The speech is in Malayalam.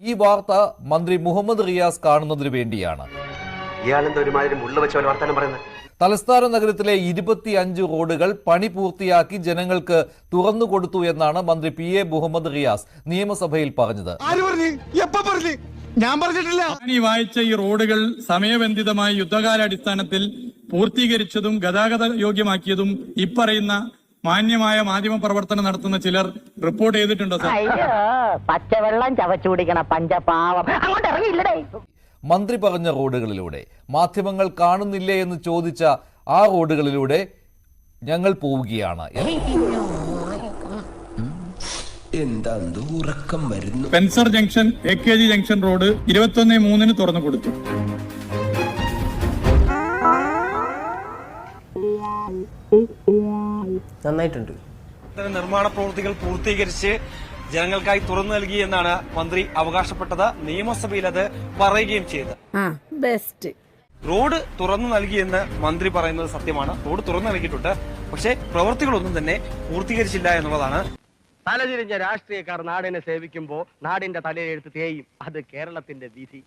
ഈ വാർത്ത മന്ത്രി മുഹമ്മദ് റിയാസ് കാണുന്നതിനു വേണ്ടിയാണ്. തലസ്ഥാന നഗരത്തിലെ 25 റോഡുകൾ പണി പൂർത്തിയാക്കി ജനങ്ങൾക്ക് തുറന്നുകൊടുത്തു എന്നാണ് മന്ത്രി PA മുഹമ്മദ് റിയാസ് നിയമസഭയിൽ പറഞ്ഞത്. ഞാൻ പറഞ്ഞിട്ടില്ല. വായിച്ച ഈ റോഡുകൾ സമയബന്ധിതമായി യുദ്ധകാലാടിസ്ഥാനത്തിൽ പൂർത്തീകരിച്ചതും ഗതാഗത യോഗ്യമാക്കിയതും ഇപ്പറയുന്ന മാന്യമായ മാധ്യമ പ്രവർത്തനം നടത്തുന്ന ചിലർ റിപ്പോർട്ട് ചെയ്തിട്ടുണ്ടോ സാർ? പച്ചവെള്ളം ചവച്ചു കുടിക്കണ പഞ്ചപാവം അങ്ങോട്ട് ഇറങ്ങിയില്ലടേ. മന്ത്രി പറഞ്ഞ റോഡുകളിലൂടെ മാധ്യമങ്ങൾ കാണുന്നില്ലേ എന്ന് ചോദിച്ച ആ റോഡുകളിലൂടെ ഞങ്ങൾ പോവുകയാണ്. പെൻസർ ജംഗ്ഷൻ AKG ജംഗ്ഷൻ റോഡ് 21/3 തുറന്നു കൊടുത്തു. നന്നായിട്ടുണ്ട്. നിർമ്മാണ പ്രവൃത്തികൾ പൂർത്തീകരിച്ച് ജനങ്ങൾക്കായി തുറന്നു നൽകി എന്നാണ് മന്ത്രി അവകാശപ്പെട്ടത്. നിയമസഭയിൽ അത് പറയുകയും ചെയ്തത്. റോഡ് തുറന്നു നൽകിയെന്ന് മന്ത്രി പറയുന്നത് സത്യമാണ്. റോഡ് തുറന്നു നൽകിയിട്ടുണ്ട്. പക്ഷേ പ്രവൃത്തികളൊന്നും തന്നെ പൂർത്തീകരിച്ചില്ല എന്നുള്ളതാണ്. തലതിരിഞ്ഞ രാഷ്ട്രീയക്കാർ നാടിനെ സേവിക്കുമ്പോ നാടിന്റെ തലയെഴുത്ത് തേയും. അത് കേരളത്തിന്റെ വിധി.